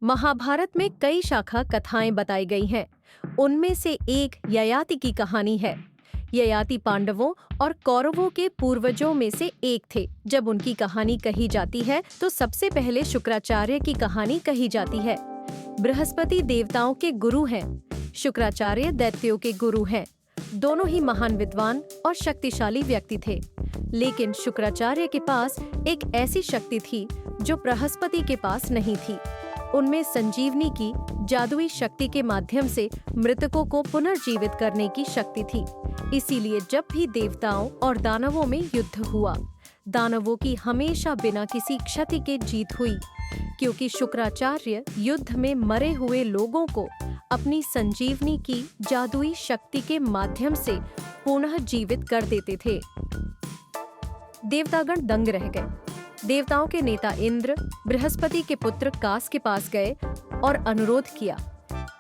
महाभारत में कई शाखा कथाएं बताई गई हैं। उनमें से एक ययाति की कहानी है। ययाति पांडवों और कौरवों के पूर्वजों में से एक थे। जब उनकी कहानी कही जाती है तो सबसे पहले शुक्राचार्य की कहानी कही जाती है। बृहस्पति देवताओं के गुरु हैं, शुक्राचार्य दैत्यों के गुरु हैं। दोनों ही महान विद्वान और शक्तिशाली व्यक्ति थे, लेकिन शुक्राचार्य के पास एक ऐसी शक्ति थी जो बृहस्पति के पास नहीं थी। उनमें संजीवनी की जादुई शक्ति के माध्यम से मृतकों को पुनर्जीवित करने की शक्ति थी। इसीलिए जब भी देवताओं और दानवों में युद्ध हुआ, दानवों की हमेशा बिना किसी क्षति के जीत हुई, क्योंकि शुक्राचार्य युद्ध में मरे हुए लोगों को अपनी संजीवनी की जादुई शक्ति के माध्यम से पुनः जीवित कर देते थे। देवतागण दंग रह गए। देवताओं के नेता इंद्र बृहस्पति के पुत्र कास के पास गए और अनुरोध किया,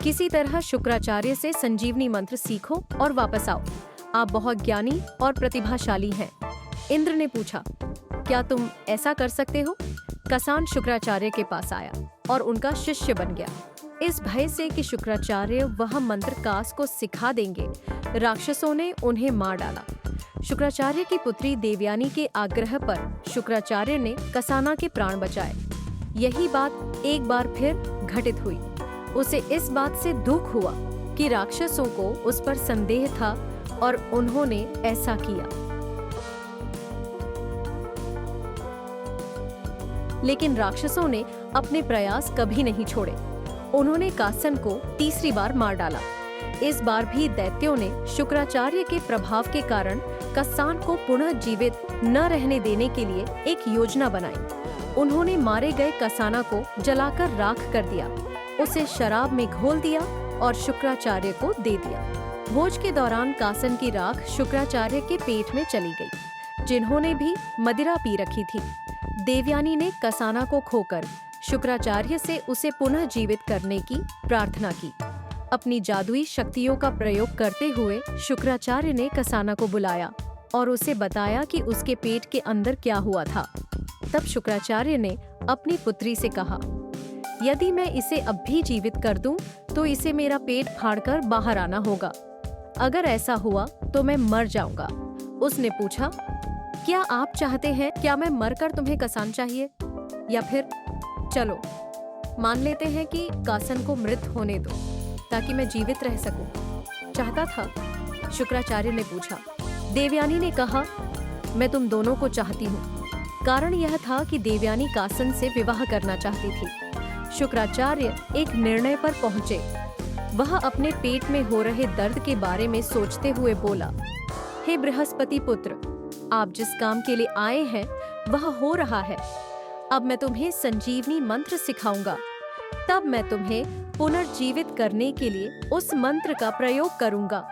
किसी तरह शुक्राचार्य से संजीवनी मंत्र सीखो और वापस आओ। आप बहुत ज्ञानी और प्रतिभाशाली हैं। इंद्र ने पूछा, क्या तुम ऐसा कर सकते हो? कसान शुक्राचार्य के पास आया और उनका शिष्य बन गया। इस भय से कि शुक्राचार्य वह मंत्र कास को सिखा देंगे, राक्षसों ने उन्हें मार डाला। शुक्राचार्य की पुत्री देवयानी के आग्रह पर शुक्राचार्य ने कसाना के प्राण बचाए। यही बात एक बार फिर घटित हुई। उसे इस बात से दुख हुआ कि राक्षसों को उस पर संदेह था और उन्होंने ऐसा किया। लेकिन राक्षसों ने अपने प्रयास कभी नहीं छोड़े। उन्होंने कासन को तीसरी बार मार डाला। इस बार भी दैत्यों ने शुक्राचार्य के प्रभाव के कारण कसान को पुनः जीवित न रहने देने के लिए एक योजना बनाई। उन्होंने मारे गए कसाना को जलाकर राख कर दिया, उसे शराब में घोल दिया और शुक्राचार्य को दे दिया। भोज के दौरान कासन की राख शुक्राचार्य के पेट में चली गई, जिन्होंने भी मदिरा पी रखी थी। देवयानी ने कसाना को खोकर शुक्राचार्य से उसे पुनः जीवित करने की प्रार्थना की। अपनी जादुई शक्तियों का प्रयोग करते हुए शुक्राचार्य ने कसाना को बुलाया और उसे बताया कि उसके पेट के अंदर क्या हुआ था। तब शुक्राचार्य ने अपनी पुत्री से कहा, यदि मैं इसे अब भी जीवित कर दूं, तो इसे मेरा पेट फाड़कर बाहर आना होगा। अगर ऐसा हुआ तो मैं मर जाऊंगा। उसने पूछा, क्या आप चाहते हैं क्या मैं मरकर तुम्हें कसान चाहिए, या फिर चलो मान लेते हैं कि कासन को मृत होने दो ताकि मैं जीवित रह सकूं। चाहता था? शुक्राचार्य ने पूछा। देवयानी ने कहा, मैं तुम दोनों को चाहती हूँ। कारण यह था कि देवयानी कासन से विवाह करना चाहती थी। शुक्राचार्य एक निर्णय पर पहुंचे। वह अपने पेट में हो रहे दर्द के बारे में सोचते हुए बोला, हे बृहस्पति पुत्र, आप जिस काम के लिए आए हैं वह हो रहा है। अब मैं तुम्हें संजीवनी मंत्र सिखाऊंगा। तब मैं तुम्हें पुनर्जीवित करने के लिए उस मंत्र का प्रयोग करूंगा।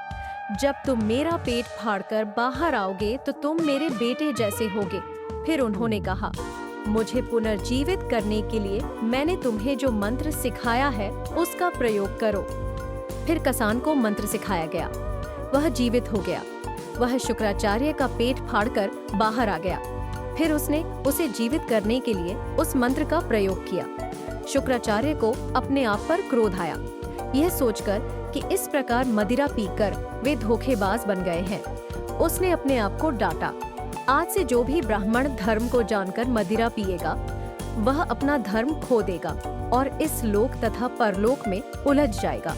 जब तुम मेरा पेट फाड़कर बाहर आओगे तो तुम मेरे बेटे जैसे होगे। फिर उन्होंने कहा, मुझे पुनर्जीवित करने के लिए मैंने तुम्हें जो मंत्र सिखाया है उसका प्रयोग करो। फिर कसान को मंत्र सिखाया गया। वह जीवित हो गया। वह शुक्राचार्य का पेट फाड़कर बाहर आ गया। फिर उसने उसे जीवित करने के लिए उस मंत्र का प्रयोग किया। शुक्राचार्य को अपने आप पर क्रोध आया, यह सोचकर कि इस प्रकार मदिरा पीकर वे धोखेबाज बन गए हैं। उसने अपने आप को डांटा, आज से जो भी ब्राह्मण धर्म को जानकर मदिरा पिएगा वह अपना धर्म खो देगा और इस लोक तथा परलोक में उलझ जाएगा।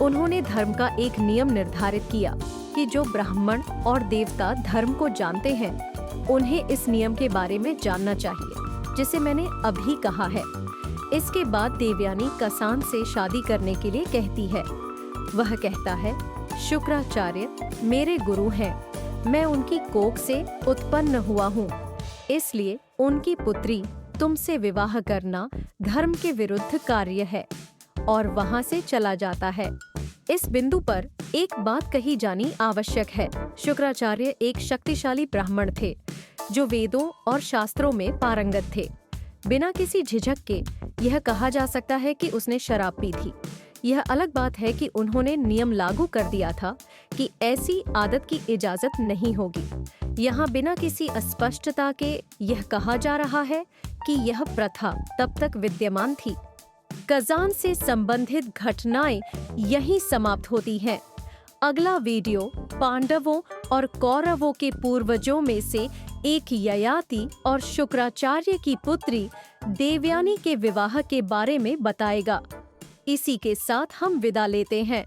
उन्होंने धर्म का एक नियम निर्धारित किया कि जो ब्राह्मण और देवता धर्म को जानते हैं उन्हें इस नियम के बारे में जानना चाहिए, जिसे मैंने अभी कहा है। इसके बाद देवयानी कसान से शादी करने के लिए कहती है। वह कहता है, शुक्राचार्य मेरे गुरु हैं, मैं उनकी कोख से उत्पन्न हुआ हूँ, इसलिए उनकी पुत्री तुमसे विवाह करना धर्म के विरुद्ध कार्य है, और वहाँ से चला जाता है। इस बिंदु पर एक बात कही जानी आवश्यक है। शुक्राचार्य एक शक्तिशाली ब्राह्मण थे जो वेदों और शास्त्रों में पारंगत थे। बिना किसी झिझक के यह कहा जा सकता है कि उसने शराब पी थी। यह अलग बात है कि उन्होंने नियम लागू कर दिया था कि ऐसी आदत की इजाजत नहीं होगी। यहाँ बिना किसी अस्पष्टता के यह कहा जा रहा है कि यह प्रथा तब तक विद्यमान थी गजान से संबंधित घटनाएं यहीं समाप्त होती हैं। अगला वीडियो पांडवों और कौरवों के पूर्वजों में से एक ययाति और शुक्राचार्य की पुत्री देवयानी के विवाह के बारे में बताएगा। इसी के साथ हम विदा लेते हैं।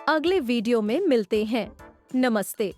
अगले वीडियो में मिलते हैं। नमस्ते।